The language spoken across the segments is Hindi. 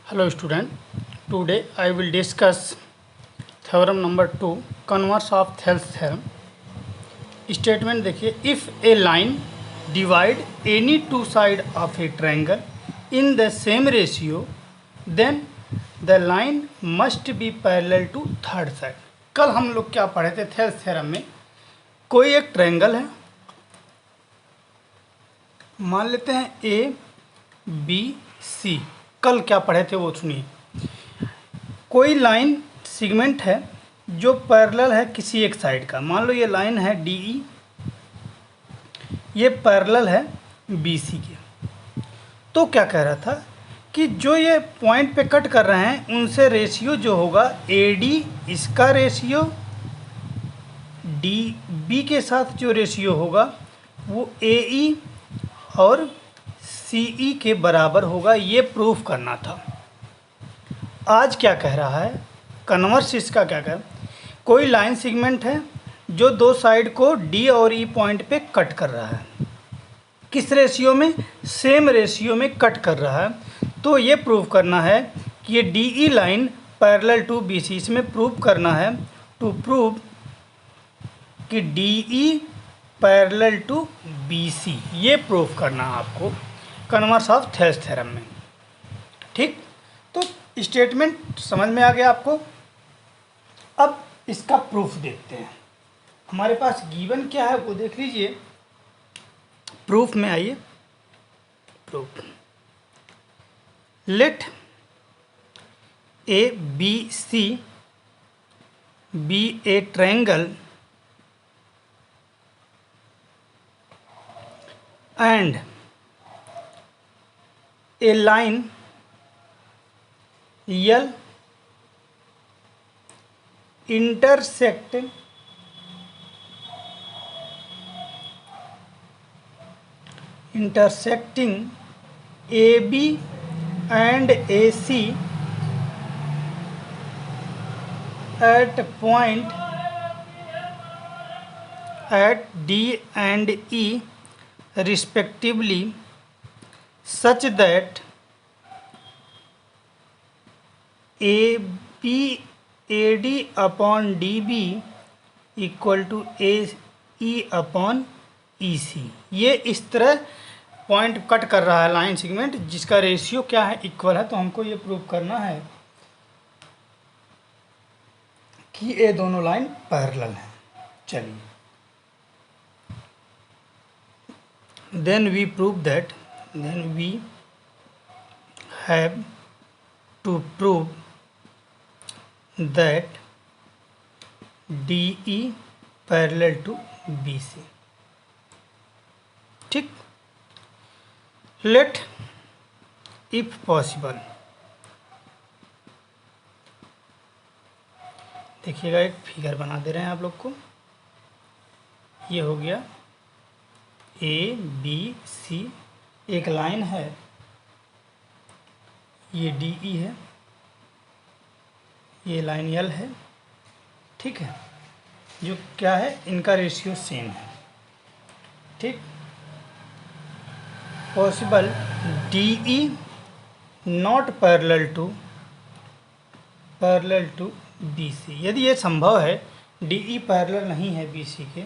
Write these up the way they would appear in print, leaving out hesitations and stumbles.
Hello student, today I will discuss theorem number 2 converse of Thales theorem. Statement देखिए, if a line divide any two side of a triangle in the same ratio then the line must be parallel to third side. कल हम लोग क्या पढ़े थे थेल्स थ्योरम में, कोई एक ट्रायंगल है, मान लेते हैं ए बी सी। कल क्या पढ़े थे वो सुनिए। कोई लाइन सेगमेंट है जो पैरेलल है किसी एक साइड का, मान लो ये लाइन है डी ई, ये पैरेलल है बी सी के। तो क्या कह रहा था कि जो ये पॉइंट पे कट कर रहे हैं उनसे रेशियो जो होगा ए डी, इसका रेशियो डी बी के साथ जो रेशियो होगा वो ए ई और सी ई के बराबर होगा। ये प्रूफ करना था। आज क्या कह रहा है, कन्वर्स इसका क्या कह रहा है, कोई लाइन सेगमेंट है जो दो साइड को डी और ई पॉइंट पे कट कर रहा है। किस रेशियो में? सेम रेशियो में कट कर रहा है। तो ये प्रूव करना है कि ये D E line parallel to B C. इसमें प्रूव करना है, टू प्रूव कि D E parallel to B C. ये प्रूव करना है आपको कन्वर्स ऑफ थेल्स थ्योरम में। ठीक, तो स्टेटमेंट समझ में आ गया आपको। अब इसका प्रूफ देखते हैं। हमारे पास गिवन क्या है वो देख लीजिए। प्रूफ में आइए। Proof, let A B C be a triangle and a line L intersecting AB and AC at point at D and E respectively such that AB AD upon DB equal to AE upon EC। ये इस तरह पॉइंट कट कर रहा है लाइन सेगमेंट जिसका रेशियो क्या है, इक्वल है। तो हमको ये प्रूव करना है कि ये दोनों लाइन पैरेलल हैं। चलिए, then we prove that, then we have to prove that DE parallel to BC। ठीक, let if possible, देखिएगा एक फिगर बना दे रहे हैं आप लोग को। ये हो गया ए बी सी, एक लाइन है, ये डी ई है, ये लाइन एल है। ठीक है, जो क्या है, इनका रेशियो सेम है। ठीक, possible D E not parallel to B C. यदि ये संभव है, डी ई पैरेलल नहीं है बी सी के,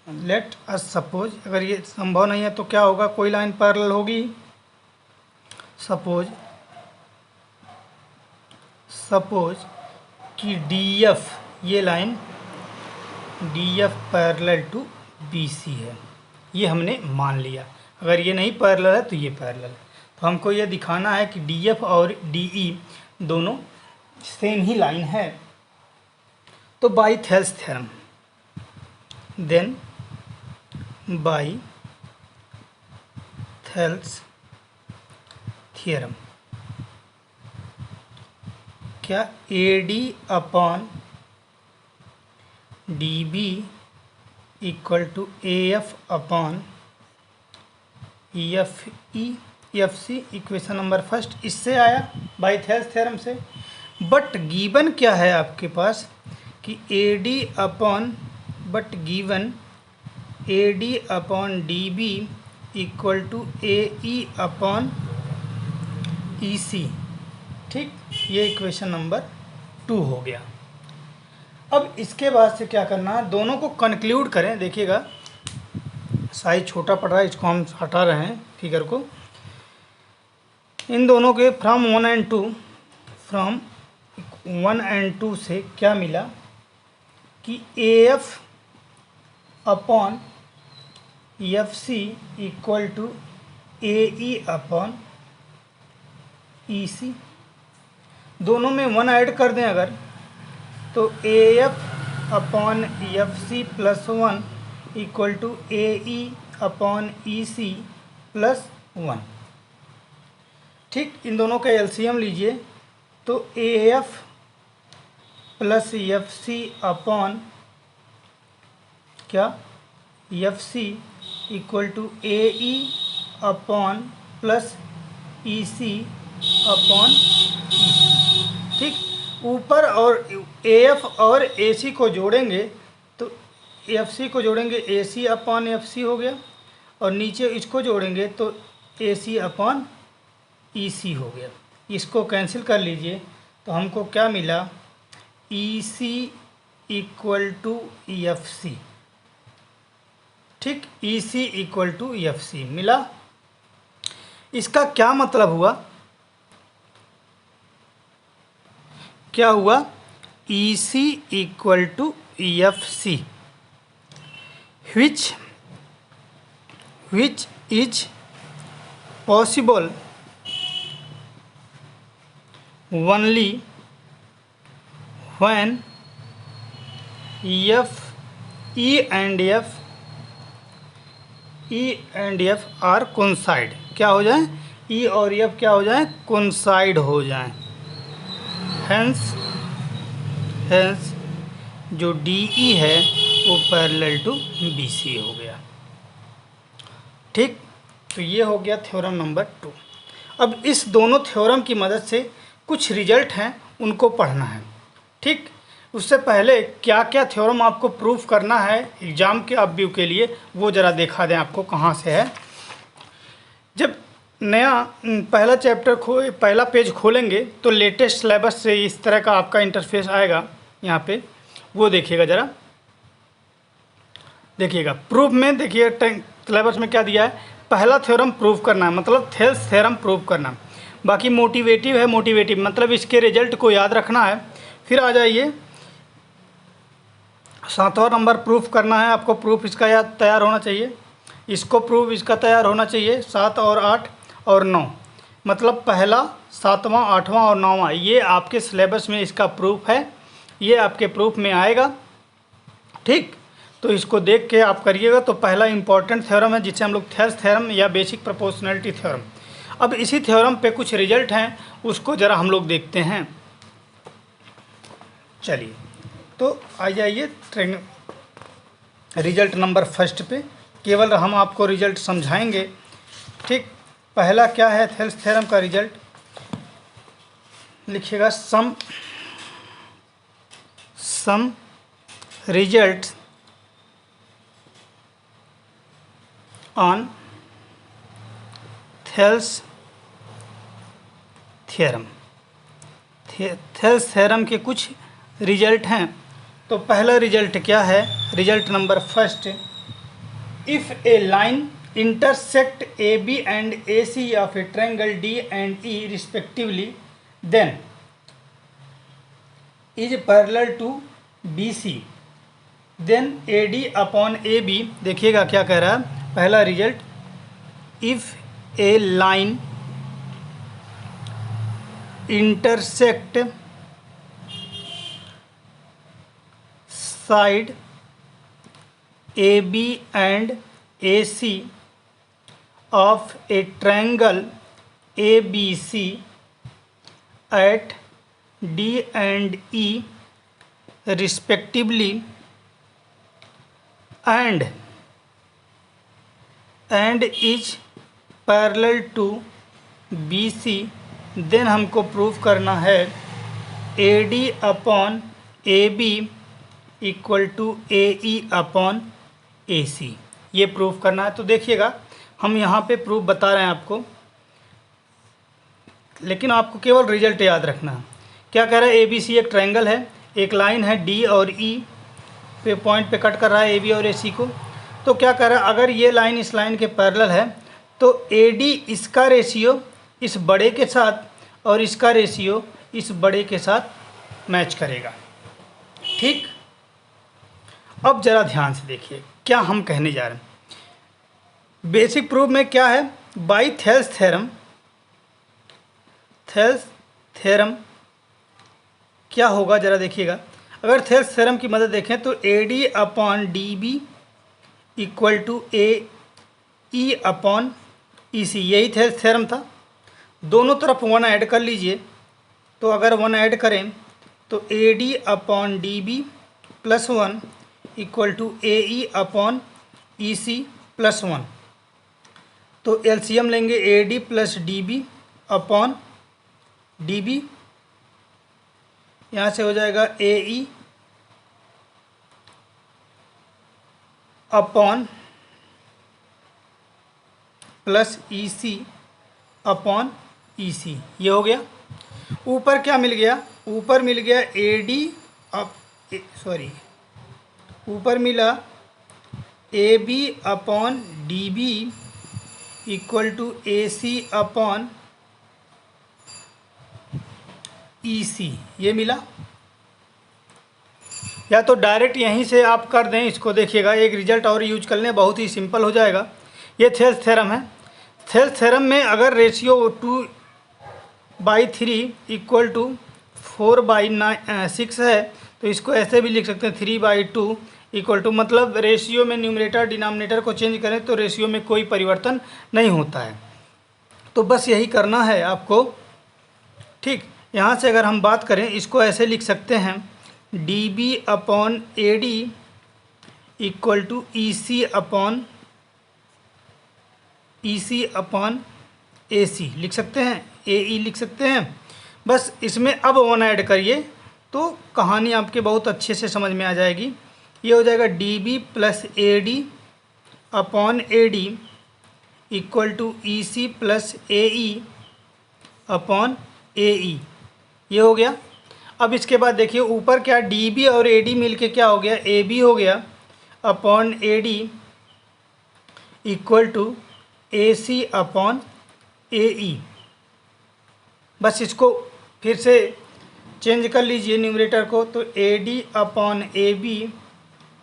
लेट अस सपोज, अगर ये संभव नहीं है तो क्या होगा, कोई लाइन पैरेलल होगी। सपोज कि डी एफ, ये line D F parallel to B C है। ये हमने मान लिया। अगर ये नहीं पैरेलल है तो ये पैरेलल है। तो हमको ये दिखाना है कि डी एफ और डी ई दोनों सेम ही लाइन है। तो by Thales theorem, then by Thales theorem, क्या A D upon D B equal to A F upon F E F C. Equation number first इससे आया बाय थेल्स थ्योरम से। बट गिवन क्या है आपके पास कि A D upon, but given A D upon D B equal to A E upon E C. ठीक, ये इक्वेशन नंबर 2 हो गया। अब इसके बाद से क्या करना है, दोनों को कंक्लूड करें। देखिएगा साइज छोटा पड़ रहा है, इसको हम हटा रहे हैं फिगर को। इन दोनों के फ्रॉम 1 एंड 2, फ्रॉम 1 एंड 2 से क्या मिला कि A F upon F C equal to A E upon E C. दोनों में 1 ऐड कर दें अगर, तो A F upon F C plus 1 equal to A E upon E C plus 1। ठीक, इन दोनों का एलसीएम लीजिए तो A F plus F C upon क्या F C equal to A E upon plus E C upon E C. ठीक, ऊपर और ए एफ और ए सी को जोड़ेंगे तो एफ सी को जोड़ेंगे ए सी अपॉन एफ सी हो गया, और नीचे इसको जोड़ेंगे तो ए सी अपॉन ई सी हो गया। इसको कैंसिल कर लीजिए तो हमको क्या मिला, E C equal to F C. ठीक, E C equal to F C मिला। इसका क्या मतलब हुआ, क्या हुआ, E C equal to F C which is possible only when F E and F are coincide। क्या हो जाए, E और F क्या हो जाए, coincide हो जाए। hence जो DE है वो पैरेलल टू BC हो गया। ठीक, तो ये हो गया थ्योरम नंबर 2। अब इस दोनों थ्योरम की मदद से कुछ रिजल्ट हैं उनको पढ़ना है। ठीक, उससे पहले क्या क्या थ्योरम आपको प्रूफ करना है एग्ज़ाम के व्यू के लिए, वो ज़रा दिखा दें आपको कहाँ से है। जब नया पहला चैप्टर पहला पेज खोलेंगे तो लेटेस्ट सिलेबस से इस तरह का आपका इंटरफेस आएगा यहाँ पे, वो देखिएगा ज़रा। देखिएगा प्रूफ में, देखिए सिलेबस में क्या दिया है, पहला थ्योरम प्रूफ करना है, मतलब थेल्स थ्योरम प्रूफ करना। बाकी मोटिवेटिव है, मोटिवेटिव मतलब इसके रिजल्ट को याद रखना है। फिर आ जाइए 7वां नंबर प्रूफ करना है आपको। प्रूफ इसका याद तैयार होना चाहिए, इसको प्रूफ इसका तैयार होना चाहिए। 7 और 8 और 9, मतलब पहला 7वां 8वां और 9वां, ये आपके सिलेबस में इसका प्रूफ है, ये आपके प्रूफ में आएगा। ठीक, तो इसको देख के आप करिएगा। तो पहला इंपॉर्टेंट थ्योरम है जिसे हम लोग थेल्स थ्योरम या बेसिक प्रोपोर्शनैलिटी थ्योरम। अब इसी थ्योरम पे कुछ रिजल्ट हैं, उसको ज़रा हम लोग देखते हैं। चलिए, तो आ जाइए रिजल्ट नंबर फर्स्ट पे। केवल हम आपको रिजल्ट समझाएंगे। ठीक, पहला क्या है थेल्स थ्योरम का रिजल्ट, लिखिएगा some result on Thales theorem. Thales theorem के कुछ रिजल्ट हैं। तो पहला रिजल्ट क्या है, result number first, if a line intersect AB and AC of a triangle D and E respectively, then is parallel to BC, then AD upon AB। देखिएगा क्या कह रहा है पहला result, if a line intersect side AB and AC of a triangle ABC at D and E respectively and is parallel to BC, then हमको प्रूफ करना है AD upon AB equal to AE upon AC। ये प्रूफ करना है। तो देखिएगा हम यहाँ पे प्रूफ बता रहे हैं आपको। लेकिन आपको केवल रिजल्ट याद रखना है। क्या कह रहा है, ए बी सी एक ट्रायंगल है, एक लाइन है डी और ई पे पॉइंट पे कट कर रहा है ए बी और ए सी को। तो क्या कह रहा है, अगर ये लाइन इस लाइन के पैरेलल है तो ए डी इसका रेशियो इस बड़े के साथ और इसका रेशियो इस बड़े के साथ मैच करेगा। ठीक, अब ज़रा ध्यान से देखिए क्या हम कहने जा रहे हैं। बेसिक प्रूफ में क्या है, बाई थेल्स थ्योरम क्या होगा ज़रा देखिएगा। अगर थेल्स थ्योरम की मदद देखें तो A D upon D B equal to A E upon E C, यही थेल्स थ्योरम था। दोनों तरफ 1 ऐड कर लीजिए, तो अगर 1 ऐड करें तो A D upon D B plus 1 equal to A E upon E C plus 1। तो एलसीएम लेंगे A D plus D B upon D B, यहाँ से हो जाएगा A E upon plus E C upon E C, ये हो गया। ऊपर क्या मिल गया, ऊपर मिल गया ए डी ऊपर मिला A B upon D B equal to A C upon E C, ये मिला। या तो डायरेक्ट यहीं से आप कर दें इसको, देखिएगा एक रिजल्ट और यूज कर लें, बहुत ही सिंपल हो जाएगा। ये थेल्स थ्योरम है। थेल्स थ्योरम में अगर रेशियो 2/3 इक्वल टू 4/6 है तो इसको ऐसे भी लिख सकते हैं 3/2 इक्वल टू, मतलब रेशियो में न्यूमरेटर डिनोमिनेटर को चेंज करें तो रेशियो में कोई परिवर्तन नहीं होता है। तो बस यही करना है आपको। ठीक, यहाँ से अगर हम बात करें इसको ऐसे लिख सकते हैं D B upon A D equal to E C upon A C लिख सकते हैं, ए ई लिख सकते हैं। बस इसमें अब 1 ऐड करिए तो कहानी आपके बहुत अच्छे से समझ में आ जाएगी। ये हो जाएगा D B plus A D upon A D equal to E C plus A E upon A E, ये हो गया। अब इसके बाद देखिए ऊपर क्या, डी बी और ए डी मिल के क्या हो गया, ए बी हो गया upon A D equal to A C upon A E. बस इसको फिर से चेंज कर लीजिए न्यूमरेटर को, तो A D upon A B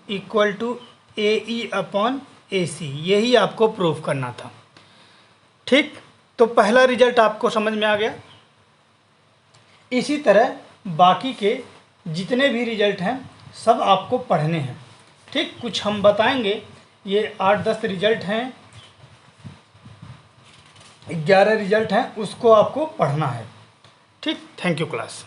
equal to A E upon A C, यही आपको प्रूफ करना था। ठीक, तो पहला रिजल्ट आपको समझ में आ गया। इसी तरह बाकी के जितने भी रिजल्ट हैं सब आपको पढ़ने हैं। ठीक, कुछ हम बताएंगे, ये 8-10 रिजल्ट हैं, 11 रिजल्ट हैं, उसको आपको पढ़ना है। ठीक, थैंक यू क्लास।